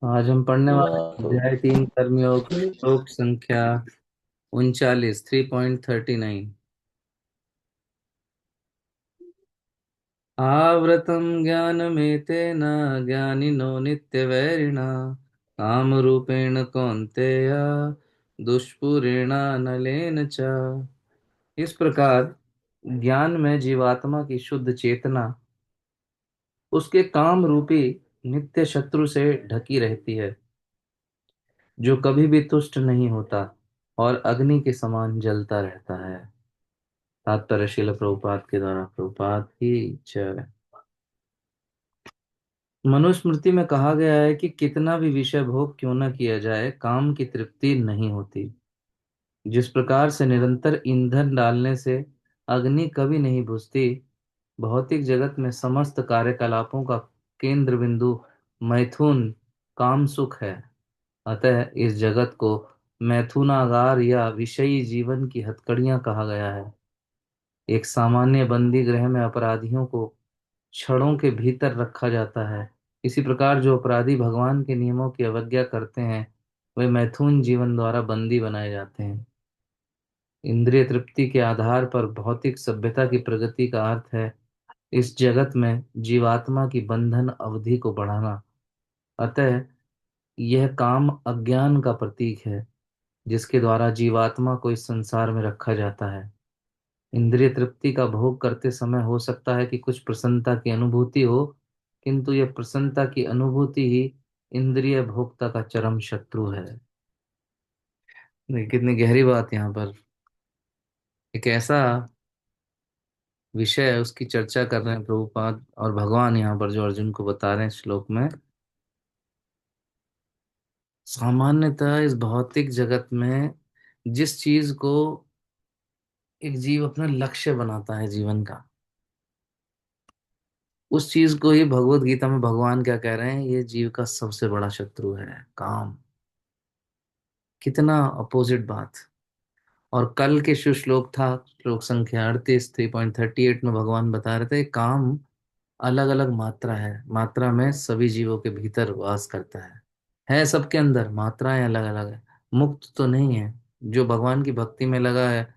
आज हम पढ़ने वाले हैं तो अध्याय 3 कर्मयोग श्लोक संख्या 39 3.39। आवृतं ज्ञानमेतेन ज्ञानिनो नित्यवैरिणा कामरूपेण कौन्तेय दुष्पूरेणानलेन च। इस प्रकार ज्ञान में जीवात्मा की शुद्ध चेतना उसके काम रूपी नित्य शत्रु से ढकी रहती है, जो कभी भी तुष्ट नहीं होता और अग्नि के समान जलता रहता है। तात्पर्य शिल प्रभुपाद के द्वारा प्रभुपाद की जय। मनुस्मृति में कहा गया है कि कितना भी विषय भोग क्यों न किया जाए, काम की तृप्ति नहीं होती। जिस प्रकार से निरंतर ईंधन डालने से अग्नि कभी नहीं बुझती, भौतिक जगत में समस्त कार्यकलापों का केंद्र बिंदु मैथुन काम सुख है। अतः इस जगत को मैथुनागार या विषयी जीवन की हथकड़ियां कहा गया है। एक सामान्य बंदी गृह में अपराधियों को छड़ों के भीतर रखा जाता है। इसी प्रकार जो अपराधी भगवान के नियमों की अवज्ञा करते हैं, वे मैथुन जीवन द्वारा बंदी बनाए जाते हैं। इंद्रिय तृप्ति के आधार पर भौतिक सभ्यता की प्रगति का अर्थ है इस जगत में जीवात्मा की बंधन अवधि को बढ़ाना। अतः यह काम अज्ञान का प्रतीक है, जिसके द्वारा जीवात्मा को इस संसार में रखा जाता है। इंद्रिय तृप्ति का भोग करते समय हो सकता है कि कुछ प्रसन्नता की अनुभूति हो, किंतु यह प्रसन्नता की अनुभूति ही इंद्रिय भोक्ता का चरम शत्रु है। देखिए, कितनी गहरी बात यहाँ पर। एक ऐसा विषय है, उसकी चर्चा कर रहे हैं प्रभुपाद और भगवान यहाँ पर, जो अर्जुन को बता रहे हैं श्लोक में। सामान्यतः इस भौतिक जगत में जिस चीज को एक जीव अपना लक्ष्य बनाता है जीवन का, उस चीज को ही भगवत गीता में भगवान क्या कह रहे हैं, ये जीव का सबसे बड़ा शत्रु है काम। कितना अपोजिट बात। और कल के जो श्लोक था, श्लोक संख्या 38 3.38 में भगवान बता रहे थे काम अलग अलग मात्रा है, मात्रा में सभी जीवों के भीतर वास करता है सबके अंदर, मात्राएं अलग अलग है। मुक्त तो नहीं है। जो भगवान की भक्ति में लगा है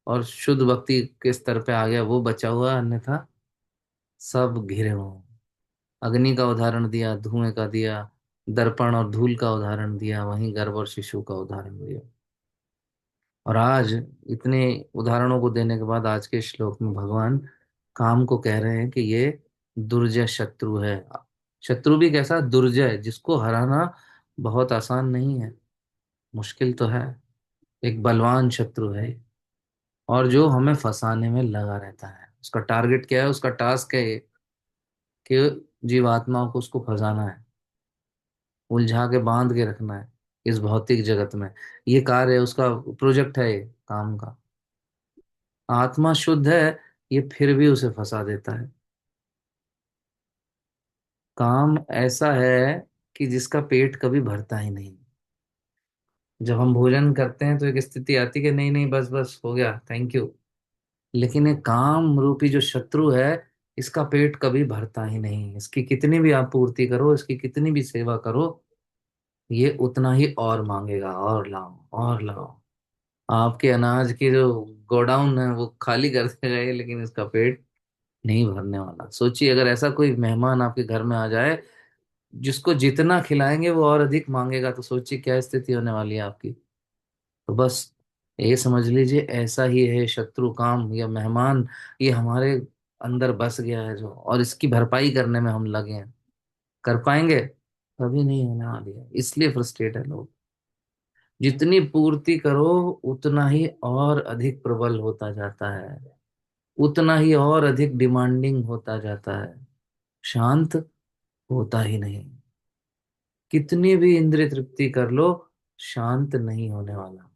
और शुद्ध भक्ति के स्तर पे आ गया, वो बचा हुआ है, अन्यथा सब घिरे हुए हैं। अग्नि का उदाहरण दिया, धुएं का दिया, दर्पण और धूल का उदाहरण दिया, वहीं गर्भ और शिशु का उदाहरण दिया। और आज इतने उदाहरणों को देने के बाद आज के श्लोक में भगवान काम को कह रहे हैं कि ये दुर्जय शत्रु है। शत्रु भी कैसा, दुर्जय, जिसको हराना बहुत आसान नहीं है, मुश्किल तो है। एक बलवान शत्रु है, और जो हमें फंसाने में लगा रहता है। उसका टारगेट क्या है, उसका टास्क है कि जीवात्माओं को उसको फंसाना है, उलझा के बांध के रखना है इस भौतिक जगत में। ये कार्य है उसका, प्रोजेक्ट है ये काम का। आत्मा शुद्ध है, ये फिर भी उसे फंसा देता है। काम ऐसा है कि जिसका पेट कभी भरता ही नहीं। जब हम भोजन करते हैं तो एक स्थिति आती है कि नहीं नहीं, बस बस हो गया, थैंक यू। लेकिन ये काम रूपी जो शत्रु है, इसका पेट कभी भरता ही नहीं। इसकी कितनी भी आप पूर्ति करो, इसकी कितनी भी सेवा करो, ये उतना ही और मांगेगा, और लाओ और लाओ। आपके अनाज की जो गोडाउन है वो खाली कर देगा ये, लेकिन इसका पेट नहीं भरने वाला। सोचिए, अगर ऐसा कोई मेहमान आपके घर में आ जाए, जिसको जितना खिलाएंगे वो और अधिक मांगेगा, तो सोचिए क्या स्थिति होने वाली है आपकी। तो बस ये समझ लीजिए, ऐसा ही है शत्रु काम या मेहमान। ये हमारे अंदर बस गया है जो, और इसकी भरपाई करने में हम लगे हैं। कर पाएंगे? कभी नहीं होने वाली है, इसलिए फ्रस्ट्रेट है लोग। जितनी पूर्ति करो, उतना ही और अधिक प्रबल होता जाता है, उतना ही और अधिक डिमांडिंग होता जाता है, शांत होता ही नहीं। कितनी भी इंद्रिय तृप्ति कर लो, शांत नहीं होने वाला।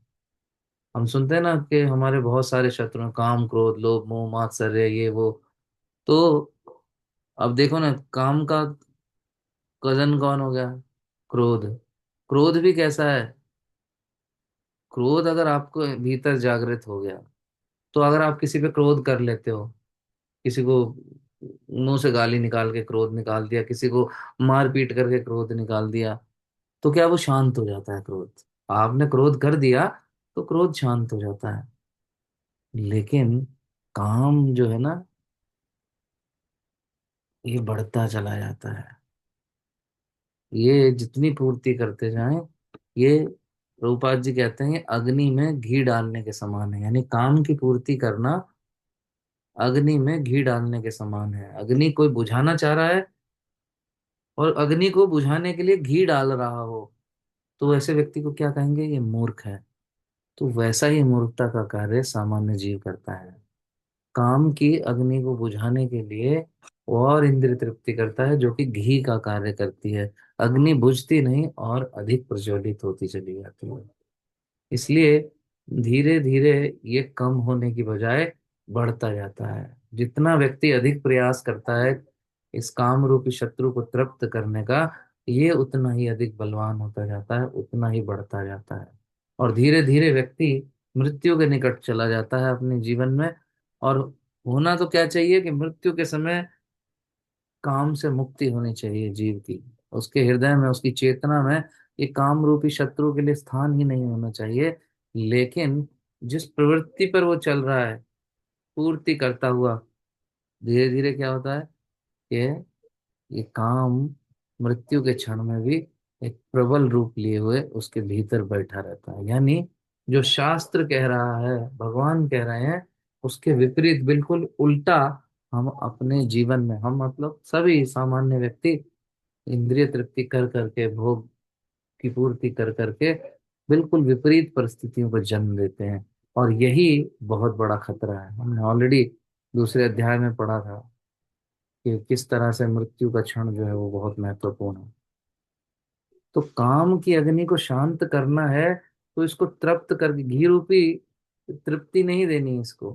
हम सुनते हैं ना कि हमारे बहुत सारे शत्रु हैं, काम क्रोध लोभ मोह मात्सर्य ये वो। तो अब देखो ना, काम का कजन कौन हो गया? क्रोध। क्रोध भी कैसा है? क्रोध अगर आपको भीतर जागृत हो गया, तो अगर आप किसी पे क्रोध कर लेते हो, किसी को मुंह से गाली निकाल के क्रोध निकाल दिया, किसी को मार पीट करके क्रोध निकाल दिया, तो क्या वो शांत हो जाता है क्रोध? आपने क्रोध कर दिया तो क्रोध शांत हो जाता है। लेकिन काम जो है ना, ये बढ़ता चला जाता है। ये जितनी पूर्ति करते जाएं, ये प्रभुपाद जी कहते हैं, ये अग्नि में घी डालने के समान है। यानी काम की पूर्ति करना अग्नि में घी डालने के समान है। अग्नि कोई बुझाना चाह रहा है और अग्नि को बुझाने के लिए घी डाल रहा हो, तो ऐसे व्यक्ति को क्या कहेंगे? ये मूर्ख है। तो वैसा ही मूर्खता का कार्य सामान्य जीव करता है। काम की अग्नि को बुझाने के लिए और इंद्रिय तृप्ति करता है, जो कि घी का कार्य करती है। अग्नि बुझती नहीं और अधिक प्रज्वलित होती चली जाती है। इसलिए धीरे धीरे ये कम होने की बजाय बढ़ता जाता है। जितना व्यक्ति अधिक प्रयास करता है इस काम रूपी शत्रु को तृप्त करने का, ये उतना ही अधिक बलवान होता जाता है, उतना ही बढ़ता जाता है। और धीरे धीरे व्यक्ति मृत्यु के निकट चला जाता है अपने जीवन में। और होना तो क्या चाहिए कि मृत्यु के समय काम से मुक्ति होनी चाहिए जीव की। उसके हृदय में, उसकी चेतना में ये काम रूपी शत्रु के लिए स्थान ही नहीं होना चाहिए। लेकिन जिस प्रवृत्ति पर वो चल रहा है पूर्ति करता हुआ, धीरे धीरे क्या होता है कि ये काम मृत्यु के क्षण में भी एक प्रबल रूप लिए हुए उसके भीतर बैठा रहता है। यानी जो शास्त्र कह रहा है, भगवान कह रहे हैं, उसके विपरीत, बिल्कुल उल्टा हम अपने जीवन में, हम मतलब सभी सामान्य व्यक्ति इंद्रिय तृप्ति कर करके, भोग की पूर्ति कर करके बिल्कुल विपरीत परिस्थितियों को जन्म देते हैं। और यही बहुत बड़ा खतरा है। हमने ऑलरेडी दूसरे अध्याय में पढ़ा था कि किस तरह से मृत्यु का क्षण जो है वो बहुत महत्वपूर्ण है। तो काम की अग्नि को शांत करना है, तो इसको तृप्त करके, घी रूपी तृप्ति नहीं देनी है इसको।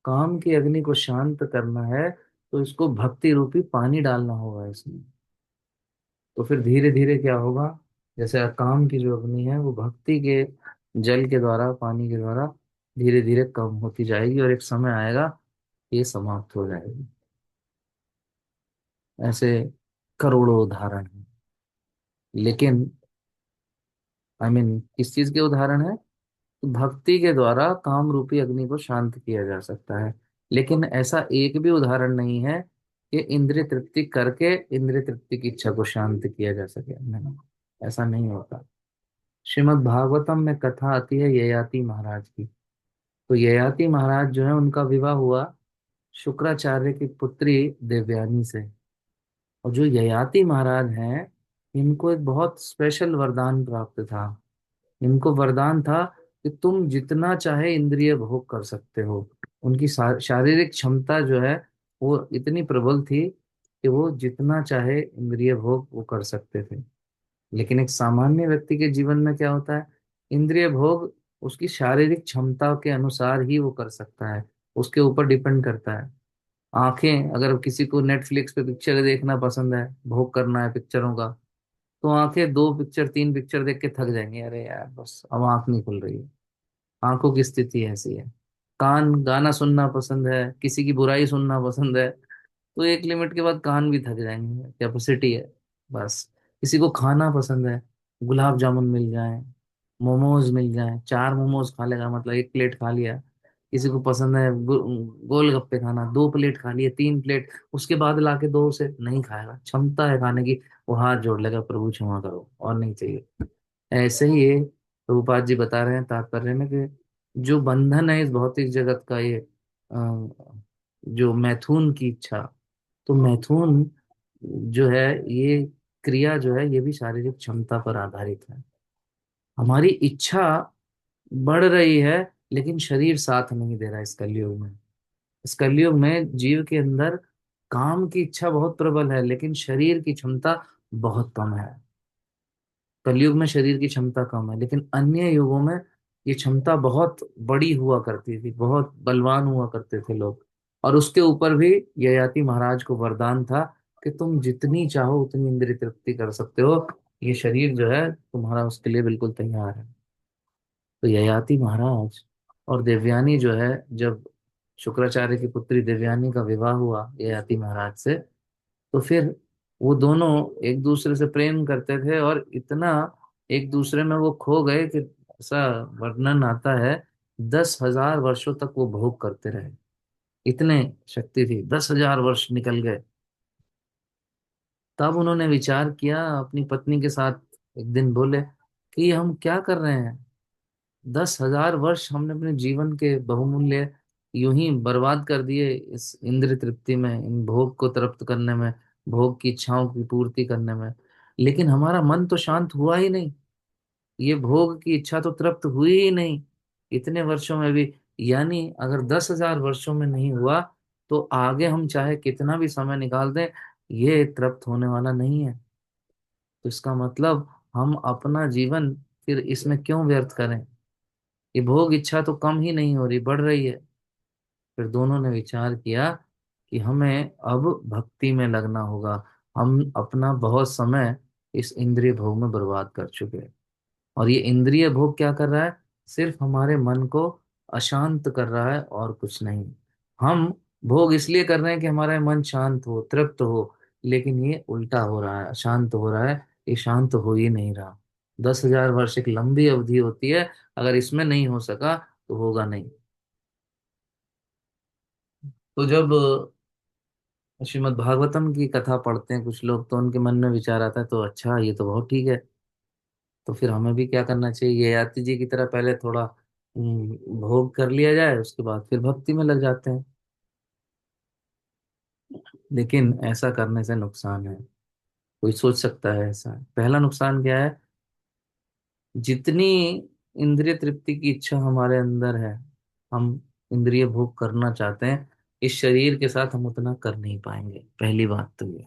काम की अग्नि को शांत करना है तो इसको भक्ति रूपी पानी डालना होगा इसमें। तो फिर धीरे धीरे क्या होगा, जैसे काम की जो अग्नि है वो भक्ति के जल के द्वारा, पानी के द्वारा धीरे धीरे कम होती जाएगी और एक समय आएगा ये समाप्त हो जाएगी। ऐसे करोड़ों उदाहरण हैं। लेकिन किस चीज के उदाहरण है? तो भक्ति के द्वारा काम रूपी अग्नि को शांत किया जा सकता है। लेकिन ऐसा एक भी उदाहरण नहीं है कि इंद्रिय तृप्ति करके इंद्रिय तृप्ति की इच्छा को शांत किया जा सके। नहीं, ऐसा नहीं होता। श्रीमद् भागवतम में कथा आती है ययाति महाराज की। तो ययाति महाराज जो है, उनका विवाह हुआ शुक्राचार्य की पुत्री देवयानी से। और जो ययाति महाराज हैं, इनको एक बहुत स्पेशल वरदान प्राप्त था। इनको वरदान था कि तुम जितना चाहे इंद्रिय भोग कर सकते हो। उनकी शारीरिक क्षमता जो है वो इतनी प्रबल थी कि वो जितना चाहे इंद्रिय भोग वो कर सकते थे। लेकिन एक सामान्य व्यक्ति के जीवन में क्या होता है? इंद्रिय भोग उसकी शारीरिक क्षमता के अनुसार ही वो कर सकता है, उसके ऊपर डिपेंड करता है। आंखें, अगर किसी को नेटफ्लिक्स पे पिक्चर देखना पसंद है, भोग करना है पिक्चरों का, तो आंखें दो पिक्चर, तीन पिक्चर देख के थक जाएंगी, अरे यार बस अब आंख नहीं खुल रही है। आंखों की स्थिति ऐसी है। कान, गाना सुनना पसंद है, किसी की बुराई सुनना पसंद है, तो एक लिमिट के बाद कान भी थक जाएंगे, कैपेसिटी है बस। किसी को खाना पसंद है, गुलाब जामुन मिल जाए, मोमोज मिल जाए, चार मोमोज खा लेगा, मतलब एक प्लेट खा लिया। किसी को पसंद है गोलगप्पे खाना, दो प्लेट खा लिए, तीन प्लेट, उसके बाद लाके दो से नहीं खाएगा, क्षमता है खाने की, वो हाथ जोड़ लेगा, प्रभु क्षमा करो और नहीं चाहिए। ऐसे ही ये प्रभुपाद जी बता रहे हैं तात्पर्य में कि जो बंधन है इस भौतिक जगत का, ये जो मैथुन की इच्छा, तो मैथुन जो है, ये क्रिया जो है, ये भी शारीरिक क्षमता पर आधारित है। हमारी इच्छा बढ़ रही है, लेकिन शरीर साथ नहीं दे रहा है इस कलयुग में। इस कलयुग में जीव के अंदर काम की इच्छा बहुत प्रबल है, लेकिन शरीर की क्षमता बहुत कम है। कलयुग में शरीर की क्षमता कम है, लेकिन अन्य युगों में ये क्षमता बहुत बड़ी हुआ करती थी, बहुत बलवान हुआ करते थे लोग। और उसके ऊपर भी ययाति महाराज को वरदान था कि तुम जितनी चाहो उतनी इंद्रिय तृप्ति कर सकते हो, ये शरीर जो है तुम्हारा उसके लिए बिल्कुल तैयार है। तो ययाति महाराज और देवयानी जो है, जब शुक्राचार्य की पुत्री देवयानी का विवाह हुआ ययाति महाराज से, तो फिर वो दोनों एक दूसरे से प्रेम करते थे, और इतना एक दूसरे में वो खो गए कि ऐसा वर्णन आता है, 10,000 वर्षों तक वो भोग करते रहे। इतने शक्ति थी, 10,000 वर्ष निकल गए। तब उन्होंने विचार किया अपनी पत्नी के साथ। एक दिन बोले कि हम क्या कर रहे हैं, 10,000 वर्ष हमने अपने जीवन के बहुमूल्य यूं ही बर्बाद कर दिए इस इंद्रिय तृप्ति में, इन भोग को तृप्त करने में, भोग की इच्छाओं की पूर्ति करने में। लेकिन हमारा मन तो शांत हुआ ही नहीं, ये भोग की इच्छा तो तृप्त हुई ही नहीं इतने वर्षों में भी। यानी अगर 10,000 वर्षों में नहीं हुआ, तो आगे हम चाहे कितना भी समय निकाल दें, ये तृप्त होने वाला नहीं है। तो इसका मतलब हम अपना जीवन फिर इसमें क्यों व्यर्थ करें। ये भोग इच्छा तो कम ही नहीं हो रही, बढ़ रही है। फिर दोनों ने विचार किया कि हमें अब भक्ति में लगना होगा। हम अपना बहुत समय इस इंद्रिय भोग में बर्बाद कर चुके हैं, और ये इंद्रिय भोग क्या कर रहा है, सिर्फ हमारे मन को अशांत कर रहा है और कुछ नहीं। हम भोग इसलिए कर रहे हैं कि हमारा मन शांत हो, तृप्त हो, लेकिन ये उल्टा हो रहा है, अशांत हो रहा है। ये शांत हो ही नहीं रहा। 10,000 वर्ष एक लंबी अवधि होती है, अगर इसमें नहीं हो सका तो होगा नहीं। तो जब श्रीमद् भागवतम की कथा पढ़ते हैं कुछ लोग, तो उनके मन में विचार आता है, तो अच्छा ये तो बहुत ठीक है। तो फिर हमें भी क्या करना चाहिए, ये याति जी की तरह पहले थोड़ा भोग कर लिया जाए, उसके बाद फिर भक्ति में लग जाते हैं। लेकिन ऐसा करने से नुकसान है। कोई सोच सकता है ऐसा। पहला नुकसान क्या है, जितनी इंद्रिय तृप्ति की इच्छा हमारे अंदर है, हम इंद्रिय भोग करना चाहते हैं, इस शरीर के साथ हम उतना कर नहीं पाएंगे। पहली बात तो ये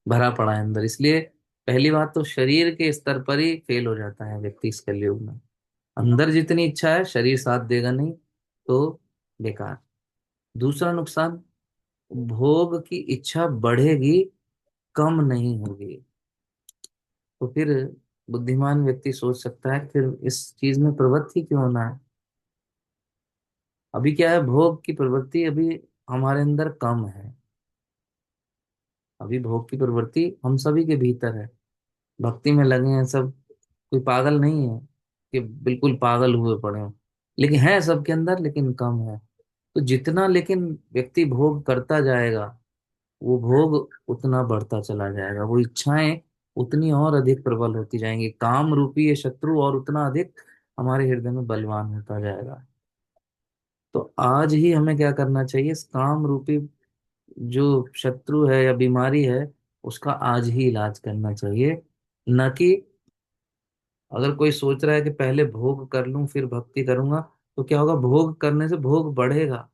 भरा पड़ा है अंदर, इसलिए पहली बात तो शरीर के स्तर पर ही फेल हो जाता है व्यक्ति इस कलयुग में। अंदर जितनी इच्छा है, शरीर साथ देगा नहीं, तो बेकार। दूसरा नुकसान, भोग की इच्छा बढ़ेगी, कम नहीं होगी। तो फिर बुद्धिमान व्यक्ति सोच सकता है फिर इस चीज में प्रवृत्ति क्यों होना है। अभी क्या है, भोग की प्रवृत्ति अभी हमारे अंदर कम है। अभी भोग की प्रवृत्ति हम सभी के भीतर है, भक्ति में लगे हैं सब। कोई पागल नहीं है कि बिल्कुल पागल हुए पड़े हो, लेकिन है सबके अंदर, लेकिन कम है। तो जितना लेकिन व्यक्ति भोग करता जाएगा, वो भोग उतना बढ़ता चला जाएगा, वो इच्छाएं उतनी और अधिक प्रबल होती जाएंगी, काम रूपी ये शत्रु और उतना अधिक हमारे हृदय में बलवान होता जाएगा। तो आज ही हमें क्या करना चाहिए, इस काम रूपी जो शत्रु है या बीमारी है, उसका आज ही इलाज करना चाहिए। न कि अगर कोई सोच रहा है कि पहले भोग कर लूं फिर भक्ति करूंगा, तो क्या होगा, भोग करने से भोग बढ़ेगा,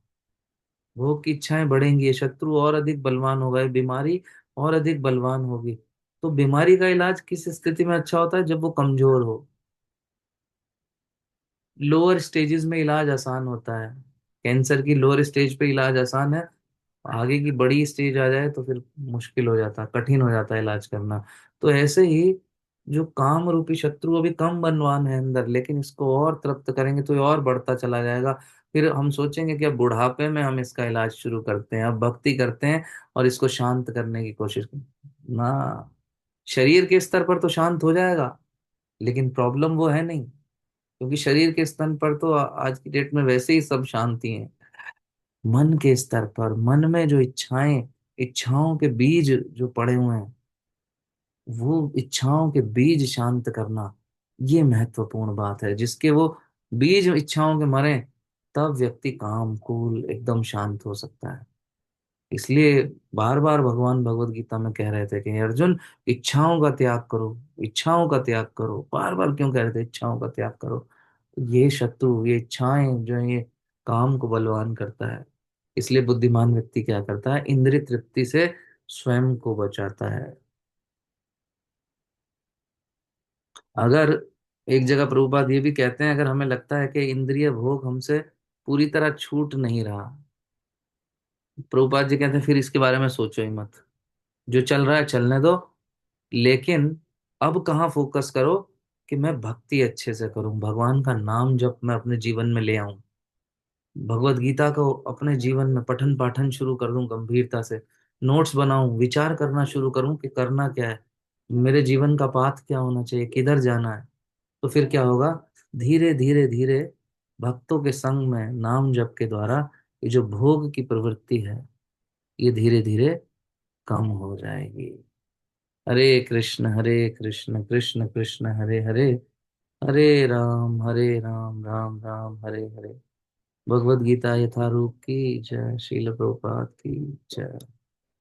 भोग की इच्छाएं बढ़ेंगी, ये शत्रु और अधिक बलवान होगा, ये बीमारी और अधिक बलवान होगी। तो बीमारी का इलाज किस स्थिति में अच्छा होता है, जब वो कमजोर हो। लोअर स्टेजेस में इलाज आसान होता है, कैंसर की लोअर स्टेज पे इलाज आसान है, आगे की बड़ी स्टेज आ जाए तो फिर मुश्किल हो जाता है, कठिन हो जाता है इलाज करना। तो ऐसे ही जो काम रूपी शत्रु अभी कम बलवान है अंदर, लेकिन इसको और तृप्त करेंगे तो ये और बढ़ता चला जाएगा। फिर हम सोचेंगे कि अब बुढ़ापे में हम इसका इलाज शुरू करते हैं, अब भक्ति करते हैं और इसको शांत करने की कोशिश करते ना। शरीर के स्तर पर तो शांत हो जाएगा, लेकिन प्रॉब्लम वो है नहीं, क्योंकि शरीर के स्तर पर तो आज की डेट में वैसे ही सब शांति है। मन के स्तर पर, मन में जो इच्छाएं, इच्छाओं के बीज जो पड़े हुए हैं, वो इच्छाओं के बीज शांत करना, ये महत्वपूर्ण बात है। जिसके वो बीज इच्छाओं के मरे, तब व्यक्ति काम कूल एकदम शांत हो सकता है। इसलिए बार बार भगवान भगवत गीता में कह रहे थे कि "हे अर्जुन, इच्छाओं का त्याग करो, इच्छाओं का त्याग करो"। बार बार क्यों कह रहे थे इच्छाओं का त्याग करो, तो ये शत्रु, ये इच्छाएं जो है, ये काम को बलवान करता है। इसलिए बुद्धिमान व्यक्ति क्या करता है, इंद्रिय तृप्ति से स्वयं को बचाता है। अगर एक जगह प्रभुपाद ये भी कहते हैं, अगर हमें लगता है कि इंद्रिय भोग हमसे पूरी तरह छूट नहीं रहा, प्रभुपाद जी कहते हैं फिर इसके बारे में सोचो ही मत, जो चल रहा है चलने दो। लेकिन अब कहाँ फोकस करो, कि मैं भक्ति अच्छे से करूं, भगवान का नाम जब मैं अपने जीवन में ले आऊं, भगवत गीता को अपने जीवन में पठन पाठन शुरू कर दूं गंभीरता से। नोट्स बनाऊं, विचार करना शुरू करूं कि करना क्या है, मेरे जीवन का पाथ क्या होना चाहिए, किधर जाना है, तो फिर क्या होगा, धीरे धीरे धीरे भक्तों के संग में नाम जप के द्वारा ये जो भोग की प्रवृत्ति है ये धीरे धीरे कम हो जाएगी। हरे कृष्ण कृष्ण कृष्ण हरे हरे, हरे राम राम राम हरे हरे। भगवद गीता यथारूप की जय, श्रील प्रभुपाद की जय।